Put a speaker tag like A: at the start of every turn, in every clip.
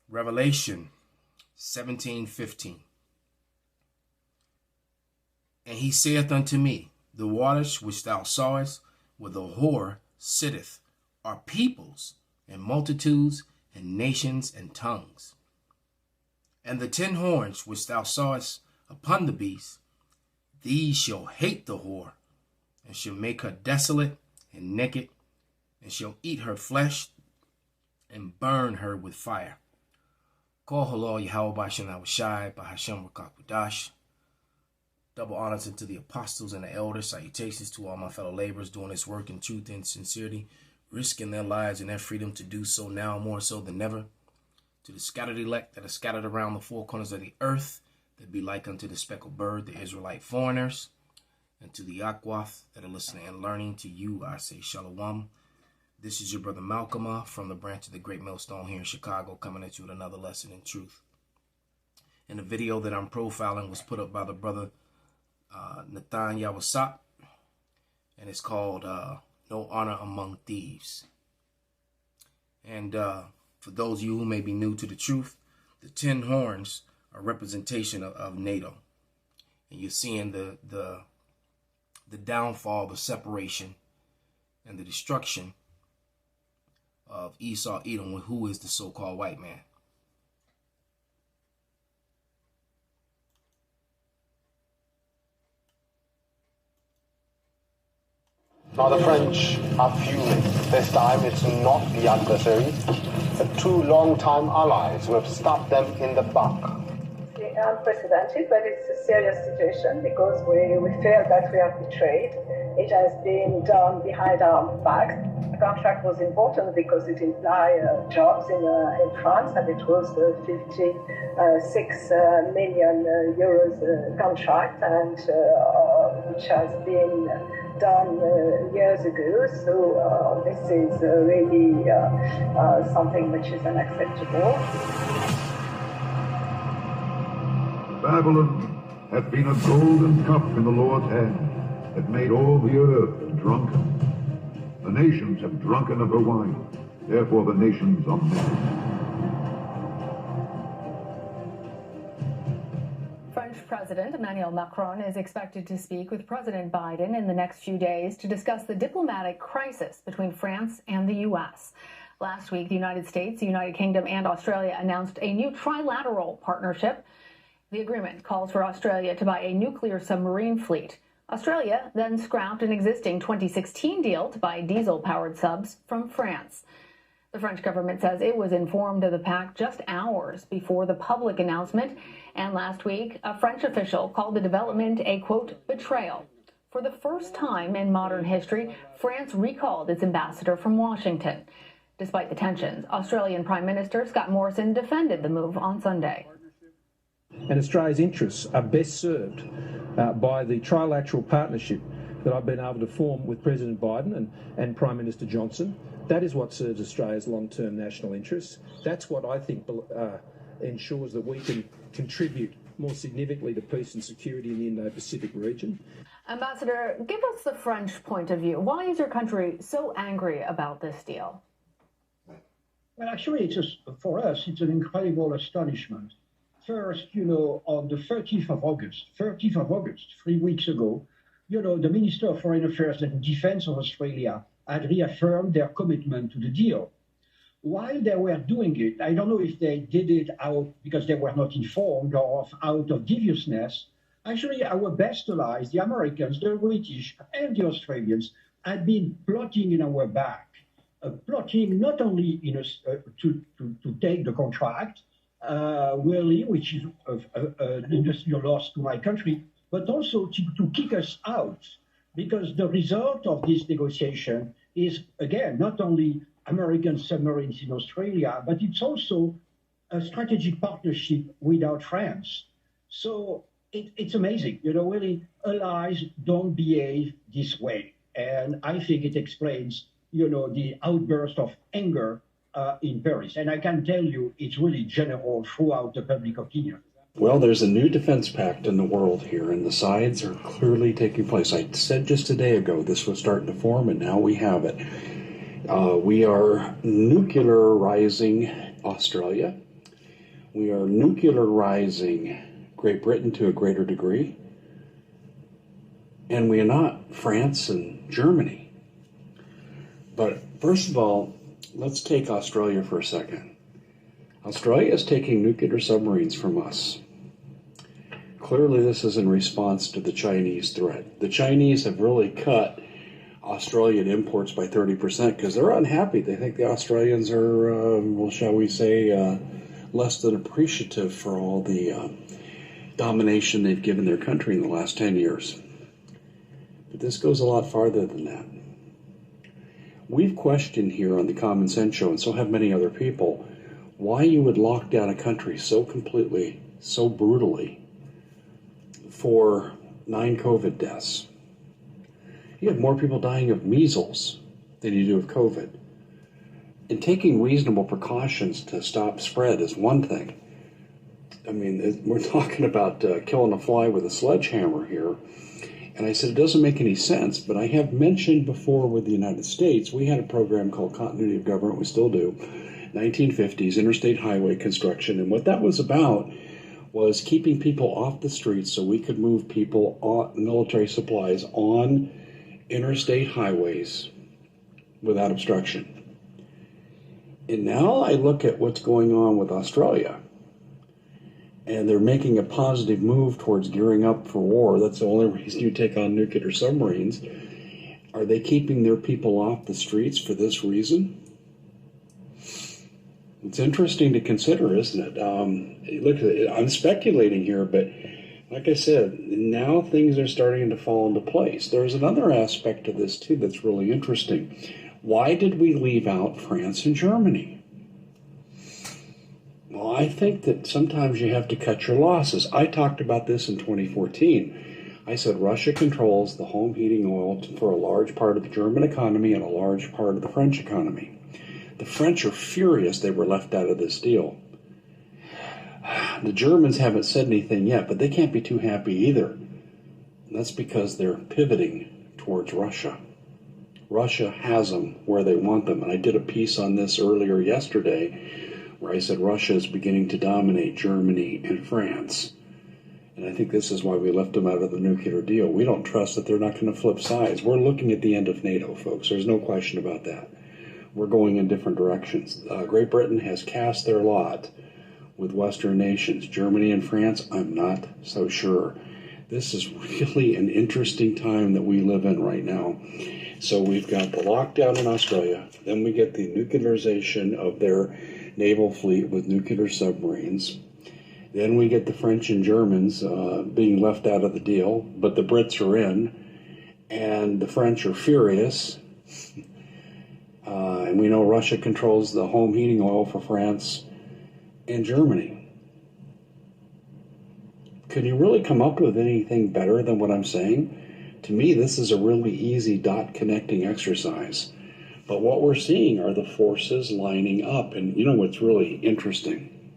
A: Revelation 17:15. And he saith unto me, the waters which thou sawest, where the whore sitteth, are peoples and multitudes and nations and tongues. And the 10 horns which thou sawest upon the beast, these shall hate the whore, and shall make her desolate and naked, and shall eat her flesh, and burn her with fire. Call halal Yahweh Bashan Awashai Bahasham Rakakudash. Double honors unto the apostles and the elders. Salutations to all my fellow laborers doing this work in truth and sincerity, risking their lives and their freedom to do so now more so than ever. To the scattered elect that are scattered around the four corners of the earth, that be like unto the speckled bird, the Israelite foreigners. And to the Akwath that are listening and learning, to you I say Shalom. This is your brother Malcolm from the branch of the Great Millstone here in Chicago, coming at you with another lesson in truth. And the video that I'm profiling was put up by the brother Nathan Yawasap, and it's called No Honor Among Thieves. And for those of you who may be new to the truth, the 10 horns are representation of NATO. And you're seeing the downfall, the separation, and the destruction of Esau, Edom, who is the so-called white man.
B: Now the French are fuming. This time it's not the adversary, but 2 long-time allies who have stabbed them in the back.
C: It's unprecedented, but it's a serious situation because we feel that we are betrayed. It has been done behind our backs. The contract was important because it implied jobs in France, and it was a 56 million euros contract, and which has been done years ago. So this is really something which is unacceptable.
D: Babylon hath been a golden cup in the Lord's hand, that made all the earth drunken. The nations have drunken of her wine, therefore the nations are mad.
E: French President Emmanuel Macron is expected to speak with President Biden in the next few days to discuss the diplomatic crisis between France and the U.S. Last week, the United States, the United Kingdom, and Australia announced a new trilateral partnership. The agreement calls for Australia to buy a nuclear submarine fleet. Australia then scrapped an existing 2016 deal to buy diesel-powered subs from France. The French government says it was informed of the pact just hours before the public announcement, and last week, a French official called the development a, quote, betrayal. For the first time in modern history, France recalled its ambassador from Washington. Despite the tensions, Australian Prime Minister Scott Morrison defended the move on Sunday.
F: And Australia's interests are best served by the trilateral partnership that I've been able to form with President Biden and Prime Minister Johnson. That is what serves Australia's long-term national interests. That's what I think ensures that we can contribute more significantly to peace and security in the Indo-Pacific region.
E: Ambassador, give us the French point of view. Why is your country so angry about this deal?
G: Well, actually, for us, it's an incredible astonishment. First, on the 30th of August, 3 weeks ago, the Minister of Foreign Affairs and Defense of Australia had reaffirmed their commitment to the deal. While they were doing it, I don't know if they did it out because they were not informed or out of deviousness. Actually, our best allies, the Americans, the British, and the Australians, had been plotting in our back, plotting not only to take the contract, really, which is an industrial loss to my country, but also to kick us out, because the result of this negotiation is, again, not only American submarines in Australia, but it's also a strategic partnership without France. So it's amazing. Really, allies don't behave this way. And I think it explains, the outburst of anger in Paris. And I can tell you it's really general throughout the public opinion.
H: Well, there's a new defense pact in the world here, and the sides are clearly taking place. I said just a day ago this was starting to form, and now we have it. We are nuclearizing Australia. We are nuclearizing Great Britain to a greater degree. And we are not France and Germany. But first of all, let's take Australia for a second. Australia is taking nuclear submarines from us. Clearly, this is in response to the Chinese threat. The Chinese have really cut Australian imports by 30% because they're unhappy. They think the Australians are, well, shall we say, less than appreciative for all the domination they've given their country in the last 10 years. But this goes a lot farther than that. We've questioned here on the Common Sense Show, and so have many other people, why you would lock down a country so completely, so brutally, for 9 COVID deaths. You have more people dying of measles than you do of COVID. And taking reasonable precautions to stop spread is one thing. I mean, we're talking about killing a fly with a sledgehammer here. And I said, it doesn't make any sense, but I have mentioned before with the United States, we had a program called Continuity of Government, we still do, 1950s, interstate highway construction. And what that was about was keeping people off the streets so we could move people on military supplies on interstate highways without obstruction. And now I look at what's going on with Australia, and they're making a positive move towards gearing up for war. That's the only reason you take on nuclear submarines. Are they keeping their people off the streets for this reason? It's interesting to consider, isn't it? Look, I'm speculating here, but like I said, now things are starting to fall into place. There's another aspect to this, too, that's really interesting. Why did we leave out France and Germany? Well, I think that sometimes you have to cut your losses. I talked about this in 2014. I said Russia controls the home heating oil for a large part of the German economy and a large part of the French economy. The French are furious they were left out of this deal. The Germans haven't said anything yet, but they can't be too happy either. And that's because they're pivoting towards Russia. Russia has them where they want them. And I did a piece on this earlier yesterday where I said Russia is beginning to dominate Germany and France. And I think this is why we left them out of the nuclear deal. We don't trust that they're not going to flip sides. We're looking at the end of NATO, folks. There's no question about that. We're going in different directions. Great Britain has cast their lot with Western nations. Germany and France, I'm not so sure. This is really an interesting time that we live in right now. So we've got the lockdown in Australia, then we get the nuclearization of their naval fleet with nuclear submarines. Then we get the French and Germans being left out of the deal, but the Brits are in, and the French are furious. And we know Russia controls the home heating oil for France and Germany. Could you really come up with anything better than what I'm saying? To me, this is a really easy dot connecting exercise. But what we're seeing are the forces lining up. And you know what's really interesting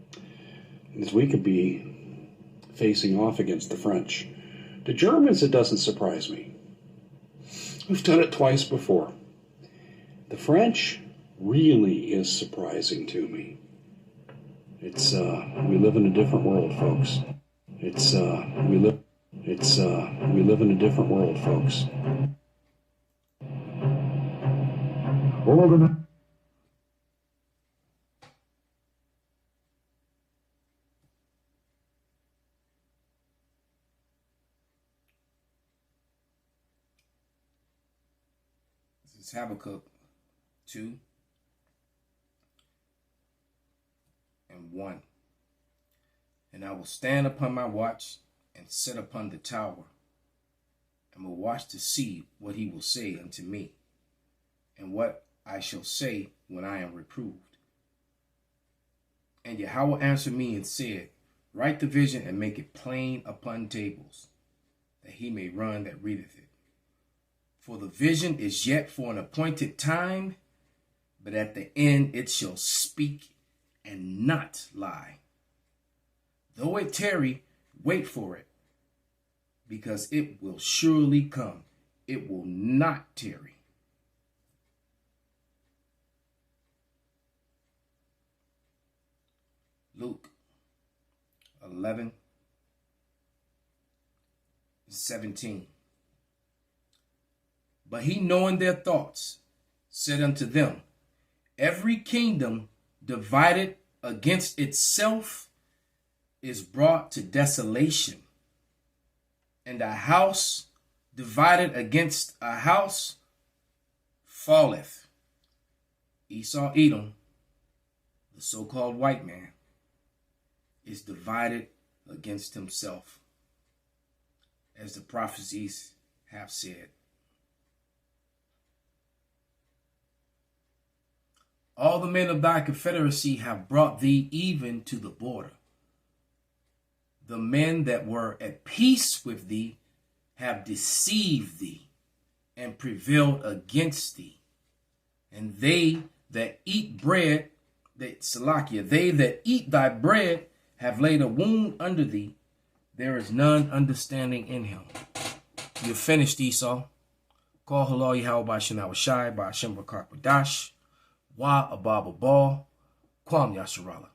H: is we could be facing off against the French. The Germans, it doesn't surprise me. We've done it twice before. The French really is surprising to me. It's we live in a different world, folks. We live in a different world, folks.
D: All the
A: This is Habakkuk 2 and 1. And I will stand upon my watch and sit upon the tower, and will watch to see what he will say unto me, and what I shall say when I am reproved. And Yahweh answered me and said, Write the vision and make it plain upon tables, that he may run that readeth it. For the vision is yet for an appointed time, but at the end it shall speak and not lie. Though it tarry, wait for it, because it will surely come. It will not tarry. Luke 11, 17. But he, knowing their thoughts, said unto them, every kingdom divided against itself is brought to desolation, and a house divided against a house falleth. Esau, Edom, the so-called white man, is divided against himself, as the prophecies have said. All the men of thy confederacy have brought thee even to the border. The men that were at peace with thee have deceived thee and prevailed against thee. And they that eat bread, they that eat thy bread have laid a wound under thee. There is none understanding in him. You're finished, Esau. Call halal Yahweh by Shanawah Shai by Hashem Rakak Wadash. Wa Ababa Ball, Kwam Yasharala.